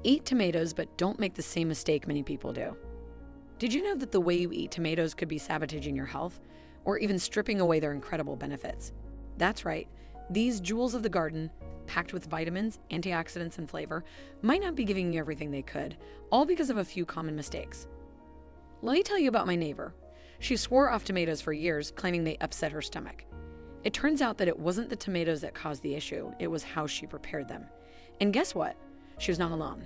Eat tomatoes, but don't make the same mistake many people do. Did you know that the way you eat tomatoes could be sabotaging your health, or even stripping away their incredible benefits? That's right, these jewels of the garden, packed with vitamins, antioxidants, and flavor, might not be giving you everything they could, all because of a few common mistakes. Let me tell you about my neighbor. She swore off tomatoes for years, claiming they upset her stomach. It turns out that it wasn't the tomatoes that caused the issue, it was how she prepared them. And guess what? She was not alone.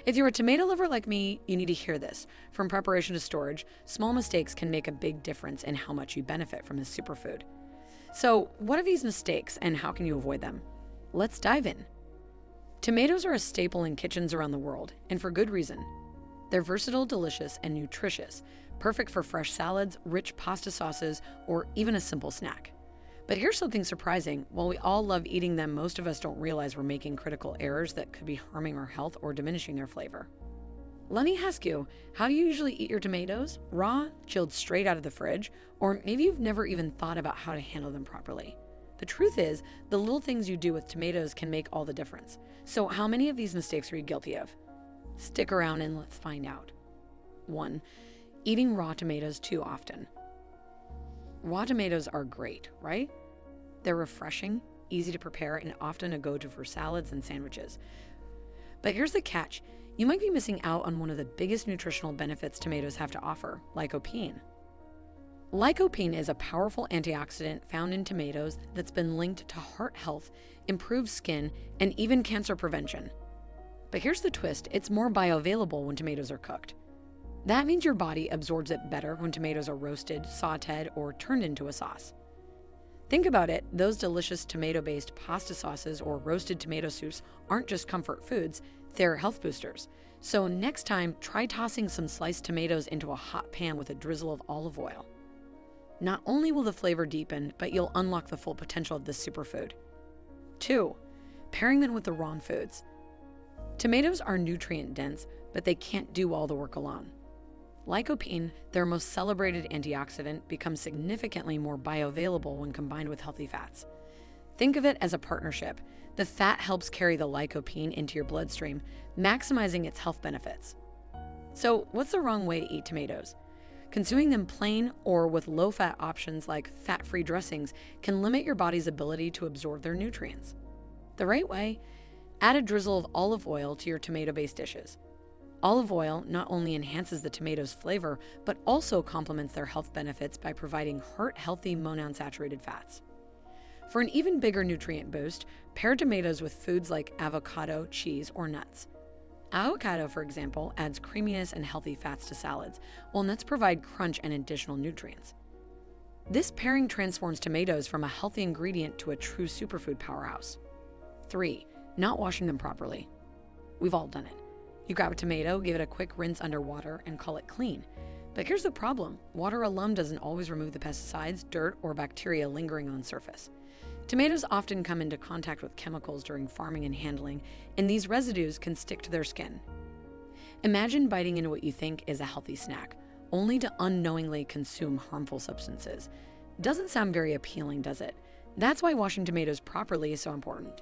If you're a tomato lover like me, you need to hear this. From preparation to storage, small mistakes can make a big difference in how much you benefit from this superfood. So, what are these mistakes and how can you avoid them? Let's dive in. Tomatoes are a staple in kitchens around the world, and for good reason. They're versatile, delicious, and nutritious, perfect for fresh salads, rich pasta sauces, or even a simple snack. But here's something surprising. While we all love eating them, most of us don't realize we're making critical errors that could be harming our health or diminishing their flavor. Let me ask you, how do you usually eat your tomatoes? Raw, chilled straight out of the fridge, or maybe you've never even thought about how to handle them properly. The truth is, the little things you do with tomatoes can make all the difference. So how many of these mistakes are you guilty of? Stick around and let's find out. 1. Eating raw tomatoes too often. Raw tomatoes are great, right? They're refreshing, easy to prepare, and often a go-to for salads and sandwiches. But here's the catch. You might be missing out on one of the biggest nutritional benefits tomatoes have to offer, lycopene. Lycopene is a powerful antioxidant found in tomatoes that's been linked to heart health, improved skin, and even cancer prevention. But here's the twist, it's more bioavailable when tomatoes are cooked. That means your body absorbs it better when tomatoes are roasted, sautéed, or turned into a sauce. Think about it, those delicious tomato-based pasta sauces or roasted tomato soups aren't just comfort foods, they're health boosters. So next time, try tossing some sliced tomatoes into a hot pan with a drizzle of olive oil. Not only will the flavor deepen, but you'll unlock the full potential of this superfood. 2. Pairing them with the wrong foods. Tomatoes are nutrient-dense, but they can't do all the work alone. Lycopene, their most celebrated antioxidant, becomes significantly more bioavailable when combined with healthy fats. Think of it as a partnership. The fat helps carry the lycopene into your bloodstream, maximizing its health benefits. So, what's the wrong way to eat tomatoes? Consuming them plain or with low-fat options like fat-free dressings can limit your body's ability to absorb their nutrients. The right way? Add a drizzle of olive oil to your tomato-based dishes. Olive oil not only enhances the tomato's flavor, but also complements their health benefits by providing heart-healthy monounsaturated fats. For an even bigger nutrient boost, pair tomatoes with foods like avocado, cheese, or nuts. Avocado, for example, adds creaminess and healthy fats to salads, while nuts provide crunch and additional nutrients. This pairing transforms tomatoes from a healthy ingredient to a true superfood powerhouse. 3. Not washing them properly. We've all done it. You grab a tomato, give it a quick rinse under water, and call it clean. But here's the problem. Water alone doesn't always remove the pesticides, dirt, or bacteria lingering on the surface. Tomatoes often come into contact with chemicals during farming and handling, and these residues can stick to their skin. Imagine biting into what you think is a healthy snack, only to unknowingly consume harmful substances. Doesn't sound very appealing, does it? That's why washing tomatoes properly is so important.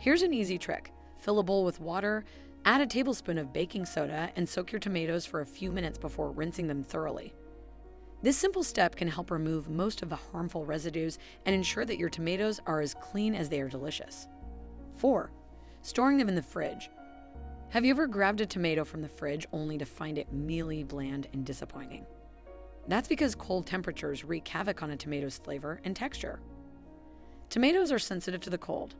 Here's an easy trick. Fill a bowl with water, add a tablespoon of baking soda, and soak your tomatoes for a few minutes before rinsing them thoroughly. This simple step can help remove most of the harmful residues and ensure that your tomatoes are as clean as they are delicious. 4. Storing them in the fridge. Have you ever grabbed a tomato from the fridge only to find it mealy, bland, and disappointing? That's because cold temperatures wreak havoc on a tomato's flavor and texture. Tomatoes are sensitive to the cold.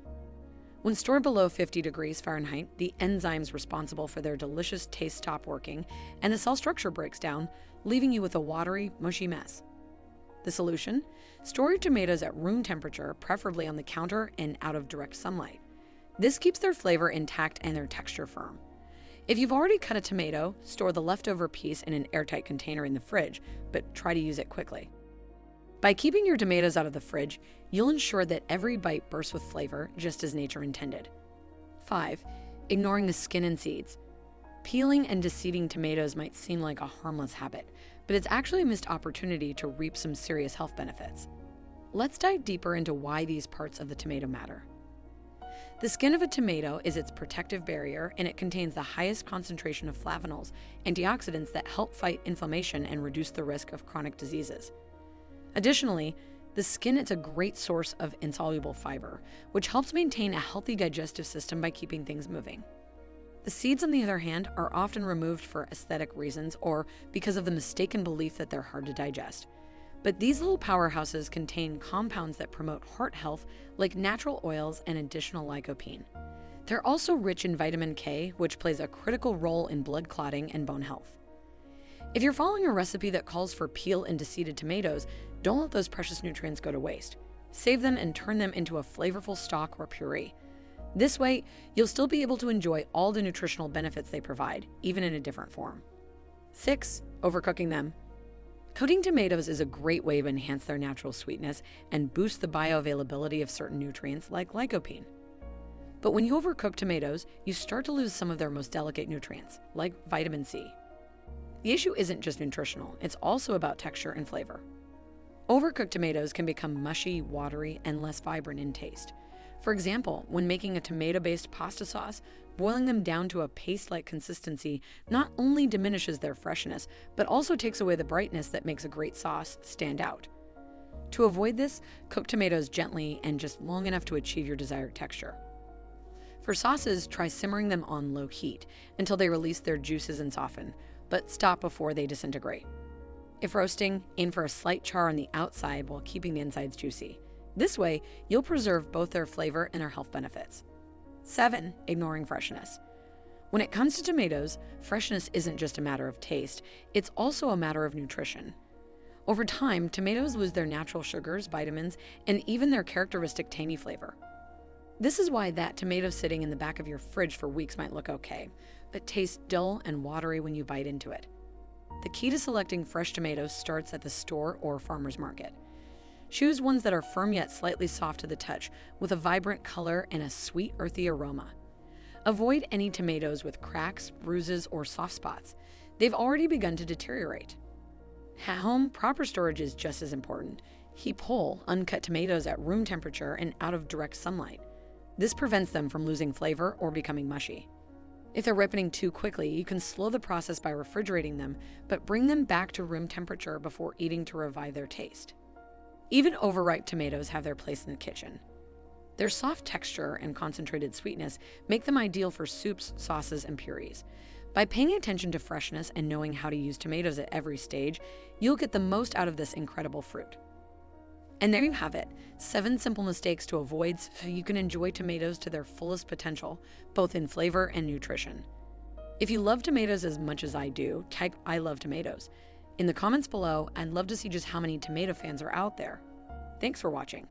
When stored below 50 degrees Fahrenheit, the enzymes responsible for their delicious taste stop working, and the cell structure breaks down, leaving you with a watery, mushy mess. The solution? Store your tomatoes at room temperature, preferably on the counter and out of direct sunlight. This keeps their flavor intact and their texture firm. If you've already cut a tomato, store the leftover piece in an airtight container in the fridge, but try to use it quickly. By keeping your tomatoes out of the fridge, you'll ensure that every bite bursts with flavor, just as nature intended. 5. Ignoring the skin and seeds. Peeling and deseeding tomatoes might seem like a harmless habit, but it's actually a missed opportunity to reap some serious health benefits. Let's dive deeper into why these parts of the tomato matter. The skin of a tomato is its protective barrier, and it contains the highest concentration of flavonols, antioxidants that help fight inflammation and reduce the risk of chronic diseases. Additionally, the skin is a great source of insoluble fiber, which helps maintain a healthy digestive system by keeping things moving. The seeds, on the other hand, are often removed for aesthetic reasons or because of the mistaken belief that they're hard to digest. But these little powerhouses contain compounds that promote heart health, like natural oils and additional lycopene. They're also rich in vitamin K, which plays a critical role in blood clotting and bone health. If you're following a recipe that calls for peel and seeded tomatoes, don't let those precious nutrients go to waste. Save them and turn them into a flavorful stock or puree. This way, you'll still be able to enjoy all the nutritional benefits they provide, even in a different form. 6. Overcooking them. Coating tomatoes is a great way to enhance their natural sweetness and boost the bioavailability of certain nutrients like lycopene. But when you overcook tomatoes, you start to lose some of their most delicate nutrients, like vitamin C. The issue isn't just nutritional, it's also about texture and flavor. Overcooked tomatoes can become mushy, watery, and less vibrant in taste. For example, when making a tomato-based pasta sauce, boiling them down to a paste-like consistency not only diminishes their freshness, but also takes away the brightness that makes a great sauce stand out. To avoid this, cook tomatoes gently and just long enough to achieve your desired texture. For sauces, try simmering them on low heat until they release their juices and soften, but stop before they disintegrate. If roasting, aim for a slight char on the outside while keeping the insides juicy. This way, you'll preserve both their flavor and their health benefits. 7. Ignoring freshness. When it comes to tomatoes, freshness isn't just a matter of taste, it's also a matter of nutrition. Over time, tomatoes lose their natural sugars, vitamins, and even their characteristic tangy flavor. This is why that tomato sitting in the back of your fridge for weeks might look okay, but tastes dull and watery when you bite into it. The key to selecting fresh tomatoes starts at the store or farmer's market. Choose ones that are firm yet slightly soft to the touch, with a vibrant color and a sweet, earthy aroma. Avoid any tomatoes with cracks, bruises, or soft spots. They've already begun to deteriorate. At home, proper storage is just as important. Keep whole, uncut tomatoes at room temperature and out of direct sunlight. This prevents them from losing flavor or becoming mushy. If they're ripening too quickly, you can slow the process by refrigerating them, but bring them back to room temperature before eating to revive their taste. Even overripe tomatoes have their place in the kitchen. Their soft texture and concentrated sweetness make them ideal for soups, sauces, and purees. By paying attention to freshness and knowing how to use tomatoes at every stage, you'll get the most out of this incredible fruit. And there you have it, 7 simple mistakes to avoid so you can enjoy tomatoes to their fullest potential, both in flavor and nutrition. If you love tomatoes as much as I do, type "I love tomatoes." In the comments below, I'd love to see just how many tomato fans are out there. Thanks for watching.